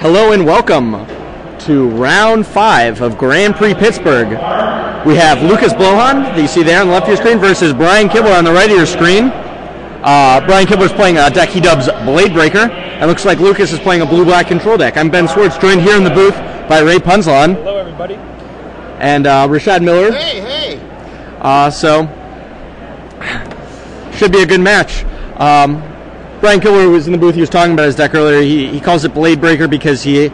Hello and welcome to round 5 of Grand Prix Pittsburgh. We have Lucas Blohon, that you see there on the left of your screen, versus Brian Kibler on the right of your screen. Brian Kibler is playing a deck he dubs Blade Breaker, and looks like Lucas is playing a blue-black control deck. I'm Ben Swartz, joined here in the booth by Ray Punzlon. Hello, everybody. And Rashad Miller. Hey. So, should be a good match. Brian Kibler was in the booth. He was talking about his deck earlier. He calls it Blade Breaker because he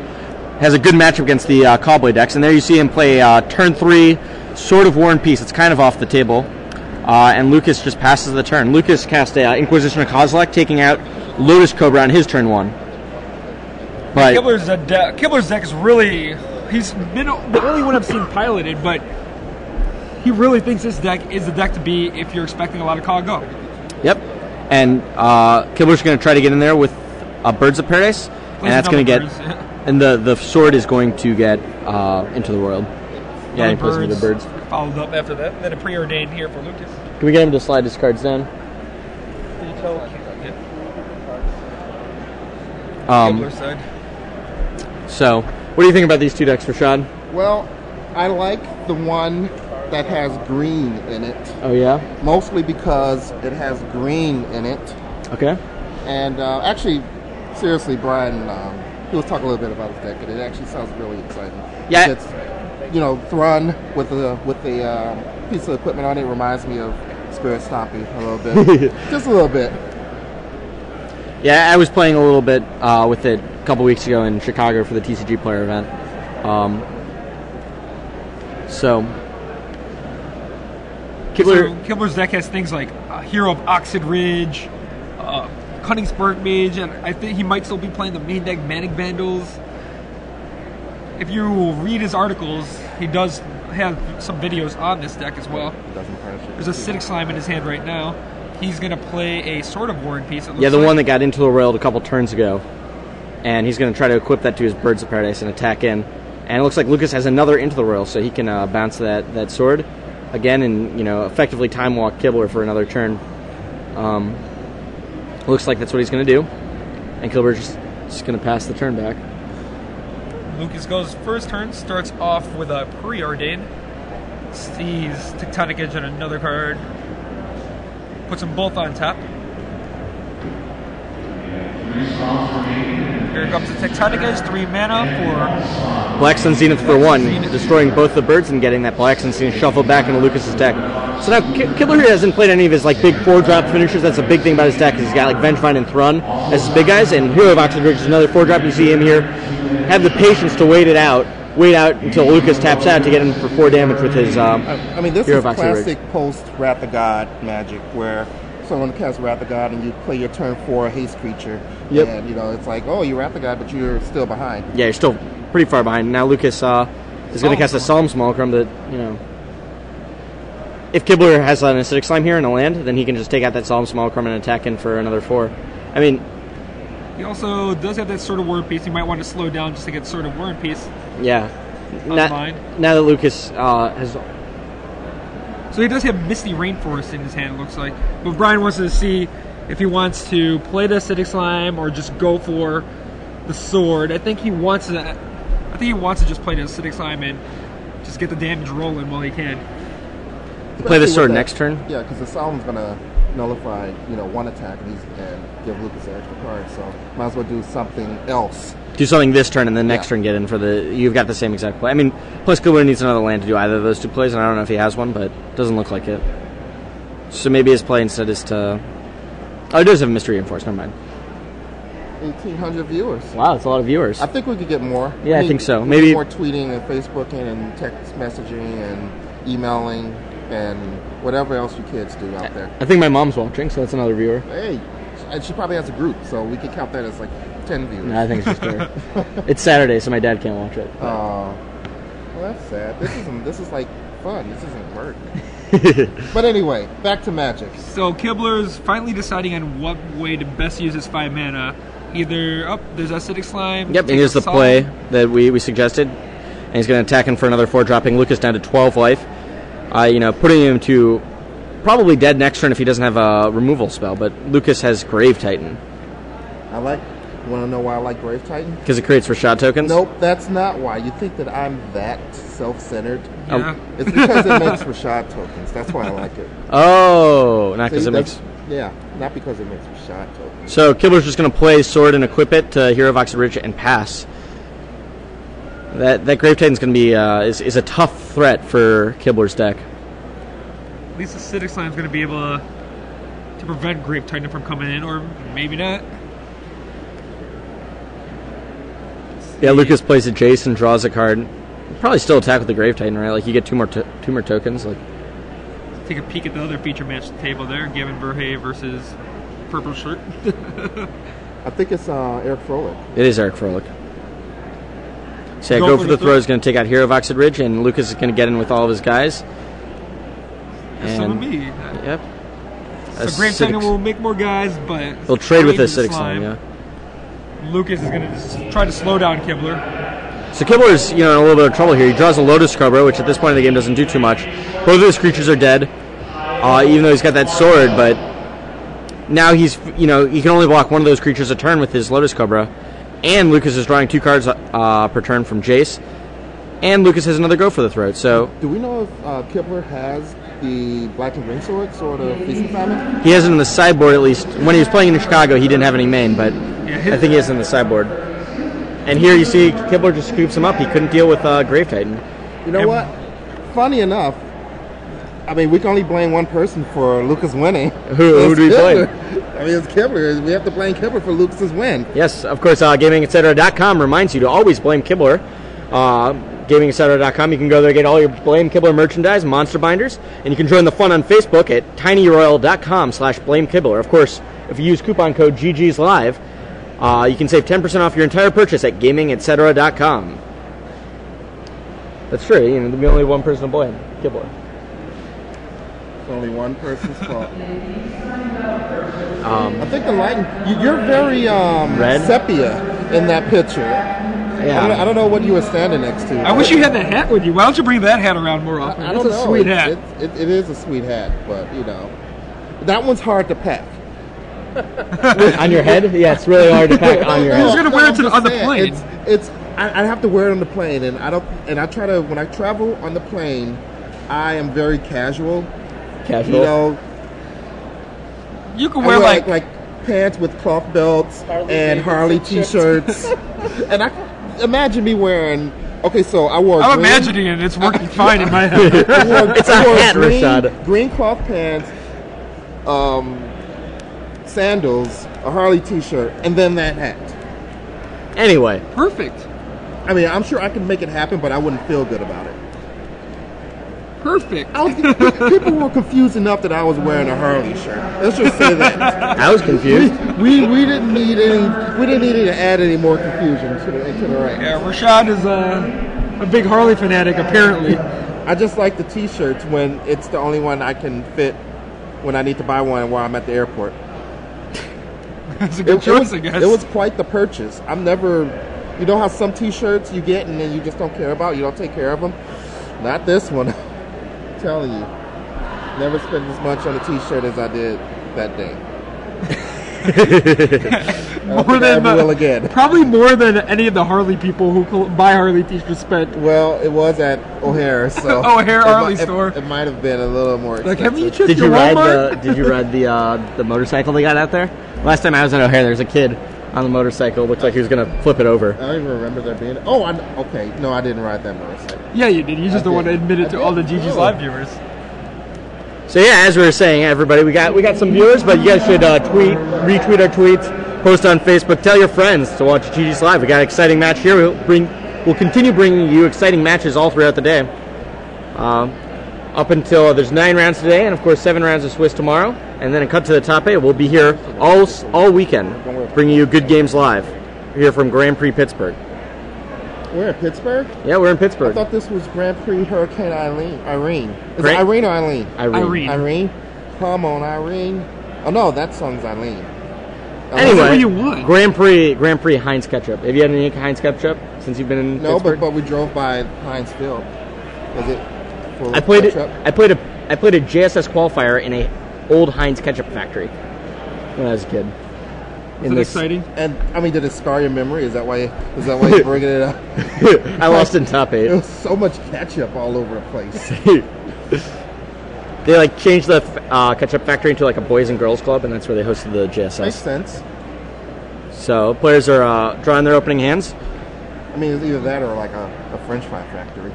has a good matchup against the Callblade decks. And there you see him play turn 3, Sword of War and Peace. It's kind of off the table. And Lucas just passes the turn. Lucas cast a Inquisition of Kozilek, taking out Lotus Cobra on his turn 1. But Kibler's deck is really... He's been the only one I've seen piloted, but he really thinks this deck is the deck to be if you're expecting a lot of call go. Yep. And Kibler's going to try to get in there with Birds of Paradise, and that's going to get... And the sword is going to get into the world. Yeah, he plays into the birds. Followed up after that. Then a preordained here for Lucas. Can we get him to slide his cards down? Kibler's side. So, what do you think about these two decks, Rashad? Well, I like the one that has green in it. Oh, yeah? Mostly because it has green in it. Okay. And actually, seriously, Brian, he was talking a little bit about his deck, and it actually sounds really exciting. Yeah. It's, Thrun with the piece of equipment on it reminds me of Spirit Stompy a little bit. Just a little bit. Yeah, I was playing a little bit with it a couple weeks ago in Chicago for the TCG player event. Kibler's deck has things like Hero of Oxid Ridge, Cunningsburg Mage, and I think he might still be playing the main deck Manic Vandals. If you read his articles, he does have some videos on this deck as well. There's a Acidic Slime in his hand right now. He's going to play a Sword of War and Peace. Yeah, the one that got into the railed a couple turns ago. And he's going to try to equip that to his Birds of Paradise and attack in. And it looks like Lucas has another Into the Royal, so he can bounce that sword again and effectively time walk Kibler for another turn. Looks like that's what he's going to do. And Kibler's just going to pass the turn back. Lucas goes first turn, starts off with a Preordain. Sees Tectonic Edge on another card. Puts them both on top. Here comes the Tectonic Edge, 3 mana for... Black Sun Zenith for 1, destroying both the birds and getting that Black Sun Zenith shuffled back into Lucas's deck. So now Kibler here hasn't played any of his big 4-drop finishers. That's a big thing about his deck. He's got Vengevine and Thrun as his big guys, and Hero of Oxid Ridge is another 4-drop. You see him here have the patience to wait out until Lucas taps out to get him for 4 damage with his this Hero is of Oxid Ridge. classic post-Wrath of God magic, where someone casts Wrath of God and you play your turn 4 haste creature. Yep. And, it's like, oh, you're Wrath of God, but you're still behind. Yeah, you're still pretty far behind. Now Lucas is going to cast a Solemn Smallcrum that, if Kibler has an Acidic Slime here and a land, then he can just take out that Solemn Smallcrum and attack in for another 4. I mean... He also does have that Sword of War and Peace. You might want to slow down just to get Sword of War and Peace. Yeah. Now that Lucas has... So he does have Misty Rainforest in his hand, it looks like. But Brian wants to see if he wants to play the Acidic Slime or just go for the sword. I think he wants to just play the Acidic Slime and just get the damage rolling while he can. Play the sword next turn? Yeah, because the Solemn's going to nullify, one attack and give Lucas an extra card. So might as well do something else. Do something this turn and then next turn get in for the... You've got the same exact play. I mean, plus Kibler needs another land to do either of those 2 plays, and I don't know if he has one, but it doesn't look like it. So maybe his play instead is to... Oh, it does have Mystery Reinforced, never mind. 1,800 viewers. Wow, that's a lot of viewers. I think we could get more. Yeah, I think so. Maybe more tweeting and Facebooking and text messaging and emailing and whatever else you kids do out there. I think my mom's watching, so that's another viewer. Hey, and she probably has a group, so we can count that as 10 viewers. No, I think it's just her. It's Saturday, so my dad can't watch it. Oh, well, that's sad. This is fun. This isn't work. But anyway, back to Magic. So Kibler's finally deciding on what way to best use his 5 mana. Either there's Acidic Slime. Yep, and here's the play that we suggested. And he's going to attack in for another 4, dropping Lucas down to 12 life. Putting him to probably dead next turn if he doesn't have a removal spell. But Lucas has Grave Titan. I like You want to know why I like Grave Titan? Because it creates Rashad tokens? Nope, that's not why. You think that I'm that self-centered? Yeah. It's because it makes Rashad tokens. That's why I like it. Oh, not because See, it makes... Yeah, not because it makes Rashad tokens. So Kibler's just going to play Sword and equip it to Hero of Oxid Ridge and pass. That Grave Titan's going to be is a tough threat for Kibler's deck. At least the Acidic Slime's going to be able to prevent Grave Titan from coming in, or maybe not. Yeah, Lucas plays a Jason, draws a card. Probably still attack with the Grave Titan, right? Like you get two more tokens. Like, take a peek at the other feature match table there. Gavin Verhey versus Purple Shirt. I think it's Eric Froelich. it is Eric Froelich. So yeah, go for the throw is going to take out Hero of Oxid Ridge, and Lucas is going to get in with all of his guys. So will me. Yep. So Grave Titan will make more guys, but he'll trade with the Acidic Slime. Yeah. Lucas is going to just try to slow down Kibler. So Kibler's, in a little bit of trouble here. He draws a Lotus Cobra, which at this point in the game doesn't do too much. Both of his creatures are dead, even though he's got that sword. But now he's, he can only block one of those creatures a turn with his Lotus Cobra. And Lucas is drawing 2 cards per turn from Jace. And Lucas has another go for the throat. So do we know if Kibler has the Black and Green Sword of Feast and Famine? He has it in the sideboard, at least. When he was playing in Chicago, he didn't have any main, but I think he has it in the sideboard. And here you see Kibler just scoops him up. He couldn't deal with Grave Titan. You know what? Funny enough, I mean, we can only blame one person for Lucas winning. Who do we blame? I mean, it's Kibler. We have to blame Kibler for Lucas's win. Yes, of course. GamingEtc.com reminds you to always blame Kibler. GamingEtc.com. You can go there and get all your Blame Kibler merchandise, monster binders, and you can join the fun on Facebook at tinyroyal.com/BlameKibler. Of course, if you use coupon code GGsLive, you can save 10% off your entire purchase at GamingEtc.com. That's true. There'll be only one person to blame, Kibler. It's only one person's fault. I think the lighting. You're very red sepia in that picture. Yeah. I don't know what you were standing next to. I wish you had that hat with you. Why don't you bring that hat around more often? I don't know. It's a sweet hat. It is a sweet hat, but that one's hard to pack. On your head? Yeah, it's really hard to pack on your head. Who's gonna wear it on the plane? I have to wear it on the plane, and I try to when I travel on the plane, I am very casual. Casual. You can wear like pants with cloth belts and Harley t-shirts, and I imagine me wearing. Okay, so I wore. I'm imagining it. It's working fine in my head. It's a hat, Rashad. Green cloth pants, sandals, a Harley t-shirt, and then that hat. Anyway. Perfect. I mean, I'm sure I can make it happen, but I wouldn't feel good about it. Perfect. People were confused enough that I was wearing a Harley shirt. Let's just say that. I was confused. We didn't need to add any more confusion to the ranks. Yeah, Rashad is a big Harley fanatic, apparently. I just like the t-shirts when it's the only one I can fit when I need to buy one while I'm at the airport. That's a good choice, I guess. It was quite the purchase. I'm never... You know how some t-shirts you get and then you just don't care about? You don't take care of them? Not this one. I'm telling you. Never spent as much on a t-shirt as I did that day. Probably more than any of the Harley people who buy Harley t-shirts spent. Well, it was at O'Hare, so O'Hare Harley store. It might have been a little more expensive. Did you ride the motorcycle they got out there? Last time I was at O'Hare, there was a kid on the motorcycle. Looked like he was gonna flip it over. I don't even remember there being. Oh, okay. No, I didn't ride that motorcycle. Yeah, you did. You just don't want to admit it to all the GG's Live viewers. So yeah, as we were saying, everybody, we got some viewers, but you guys should retweet our tweets, post on Facebook, tell your friends to watch GG's Live. We got an exciting match here. We'll continue bringing you exciting matches all throughout the day, up until there's 9 rounds today, and of course 7 rounds of Swiss tomorrow, and then a cut to the top 8. We'll be here all weekend, bringing you good games live. We're here from Grand Prix Pittsburgh. We're in Pittsburgh? Yeah, we're in Pittsburgh. I thought this was Grand Prix Hurricane Irene. Is it Irene or Eileen? Irene. Come on, Irene. Oh no, that song's Eileen. Anyway, Grand Prix Heinz Ketchup. Have you had any Heinz Ketchup since you've been in Pittsburgh? but we drove by Heinz Field. Was it full I played a JSS qualifier in a old Heinz Ketchup factory when I was a kid. Is it exciting? And I mean, did it scar your memory? Is that why you're bringing it up? I lost in top 8. There was so much ketchup all over the place. They like changed the ketchup factory into like a boys and girls club, and that's where they hosted the JSS. Makes sense. So players are drawing their opening hands. I mean, it's either that or like a French fry factory.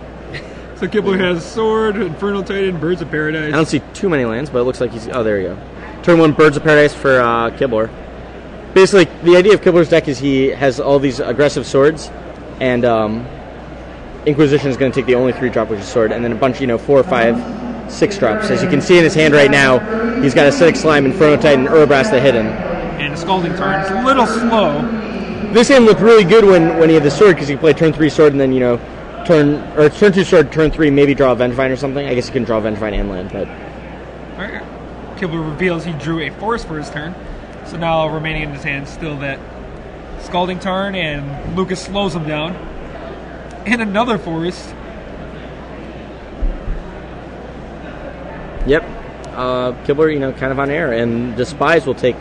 So Kibler has Sword, Infernal Titan, Birds of Paradise. I don't see too many lands, but it looks like he's... Oh, there you go. Turn 1, Birds of Paradise for Kibler. Basically, the idea of Kibler's deck is he has all these aggressive swords, and Inquisition is going to take the only 3-drop, which is Sword, and then a bunch, 4, 5, 6 drops. As you can see in his hand right now, he's got Acidic Slime, Inferno Titan, Urabrask the Hidden. And a Scalding Tarn. It's a little slow. This hand looked really good when he had the Sword, because he played turn 3 Sword, and then, turn 2 Sword, turn 3, maybe draw a Vengevine or something. I guess he can draw Vengevine and land, but... Alright. Kibler reveals he drew a Forest for his turn. So now remaining in his hand still that Scalding Tarn, and Lucas slows him down. And another Forest. Yep. Kibler, kind of on air, and Despise will take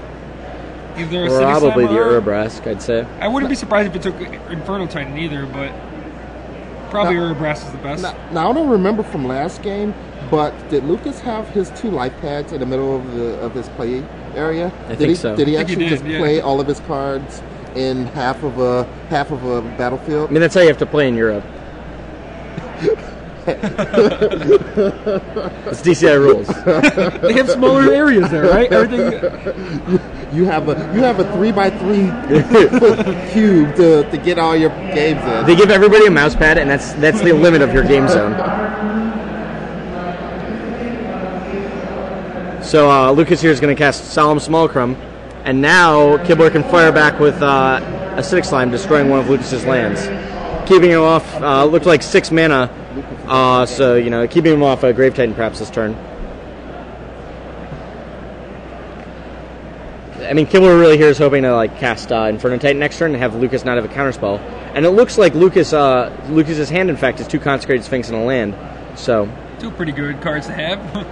Either probably the Urabrask, I'd say. I wouldn't be surprised if it took Inferno Titan either, but probably Urabrask is the best. Now I don't remember from last game, but did Lucas have his 2 life pads in the middle of his play area? I think so. Did he actually just play all of his cards in half of a battlefield? I mean, that's how you have to play in Europe. It's DCI rules. They have smaller areas there, right? Everything. You have a 3x3 cube to get all your games in. They give everybody a mouse pad, and that's the limit of your game zone. So Lucas here is going to cast Solemn Smallcrum, and now Kibler can fire back with Acidic Slime, destroying one of Lucas's lands, keeping him off. Looked like 6 mana. So, keeping him off a Grave Titan perhaps this turn. I mean, Kibler really here is hoping to cast Inferno Titan next turn and have Lucas not have a counterspell. And it looks like Lucas's hand, in fact, is 2 Consecrated Sphinx and a land. So 2 pretty good cards to have.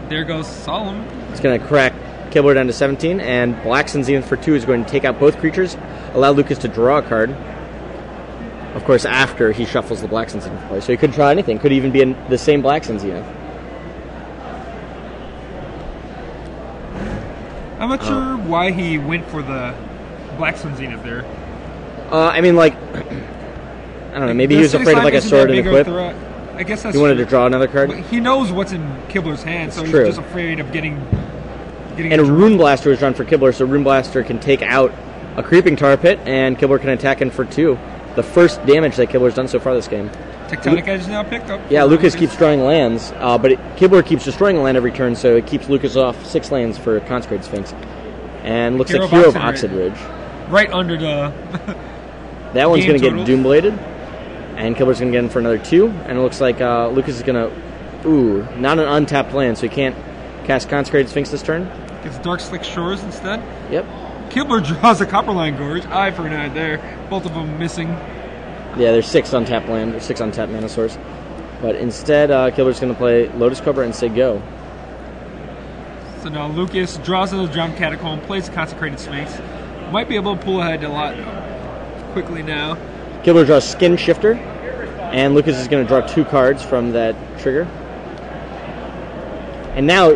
There goes Solemn. It's going to crack Kibler down to 17, and Black Sun Zenith for 2 is going to take out both creatures, allow Lucas to draw a card. Of course, after he shuffles the Black Sun Zenith play. So he could draw anything. Could even be in the same Black Sun Zenith. I'm not sure why he went for the Black Sun Zenith there. I mean, I don't know. Maybe he was afraid of a sword and equip. I guess that's he wanted to draw another card. He knows what's in Kibler's hand, so he's just afraid of getting. And a Rune Blaster is drawn for Kibler, so Rune Blaster can take out a Creeping Tar Pit, and Kibler can attack in for 2. The first damage that Kibler's done so far this game. Tectonic Edge now picked up. Yeah, Lucas keeps drawing lands, but Kibler keeps destroying a land every turn, so it keeps Lucas off 6 lands for Consecrated Sphinx. And looks like Hero of Oxid Ridge. Right under the. That one's going to get Doombladed. And Kibler's going to get in for another 2. And it looks like Lucas is going to... Ooh, not an untapped land, so he can't cast Consecrated Sphinx this turn. Gets Dark Slick Shores instead. Yep. Kibler draws a Copperline Gorge. Eye for an eye there. Both of them missing. Yeah, there's 6 untapped land, or 6 untapped mana source. But instead, Kibler's going to play Lotus Cobra and say go. So now Lucas draws another Drowned Catacomb, plays a Consecrated Sphinx. Might be able to pull ahead a lot quickly now. Kibler draws Skin Shifter, and Lucas is going to draw 2 cards from that trigger. And now,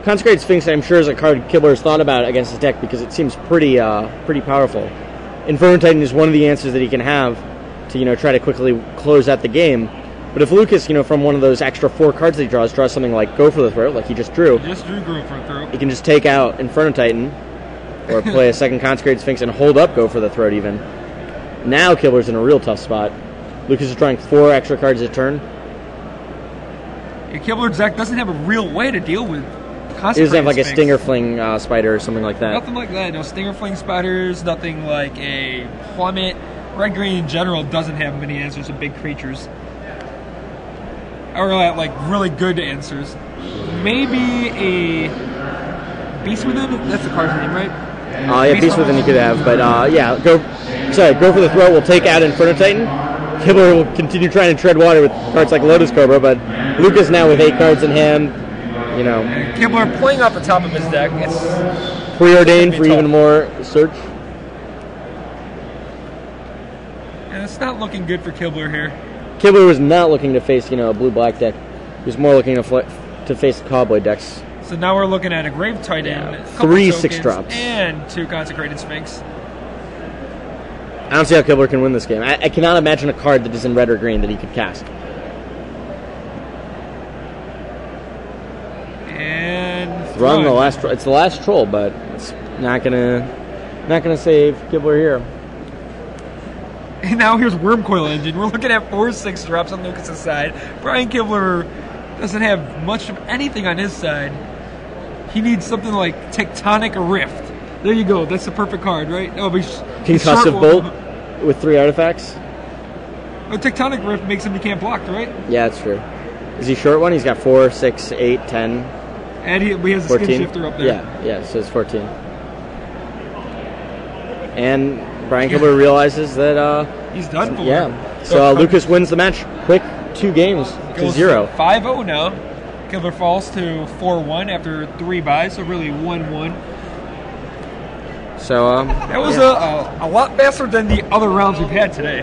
Consecrated Sphinx, I'm sure, is a card Kibler has thought about against his deck because it seems pretty powerful. Inferno Titan is one of the answers that he can have to, try to quickly close out the game. But if Lucas, from one of those extra 4 cards that he draws something like Go for the Throat, like he just drew. Go for the Throat. He can just take out Inferno Titan, or play a second Consecrated Sphinx and hold up Go for the Throat even. Now Kibler's in a real tough spot. Lucas is drawing 4 extra cards a turn. Yeah, Kibler's deck doesn't have a real way to deal with Consecrated He doesn't have a Sphinx. Stinger Fling Spider or something like that. Nothing like that. No Stinger Fling Spiders, nothing like a Plummet. Red Green in general doesn't have many answers to big creatures. Or really good answers. Maybe a Beast Within? That's the card's name, right? Yeah, Beast Within you could have, but Go for the Throat will take out Inferno Titan. Kibler will continue trying to tread water with cards like Lotus Cobra, but Lucas now with 8 cards in hand, Kibler playing off the top of his deck. It's preordained for even more search. And it's not looking good for Kibler here. Kibler was not looking to face, a blue-black deck. He was more looking to face Cowboy decks. So now we're looking at a Grave Titan, a couple 3 tokens, 6-drops, and 2 Consecrated Sphinx. I don't see how Kibler can win this game. I cannot imagine a card that is in red or green that he could cast. And Thrun, it's the last troll, but it's not gonna save Kibler here. And now here's Wormcoil Engine. We're looking at 4 6-drops on Lucas's side. Brian Kibler doesn't have much of anything on his side. He needs something like Tectonic Rift. There you go. That's the perfect card, right? Oh, but Concussive Bolt with 3 artifacts. Oh, Tectonic Rift makes him he can't block, right? Yeah, that's true. Is he short one? He's got 4, 6, 8, 10. And he has a 14. Skin Shifter up there. Yeah, so it's 14. And Brian Kibler realizes that he's done for. Yeah. So Lucas wins the match. Quick 2 games to 0. 5-0 now. Kibler falls to 4-1 after 3 buys, so really 1-1. So that was a lot faster than the other rounds we've had today.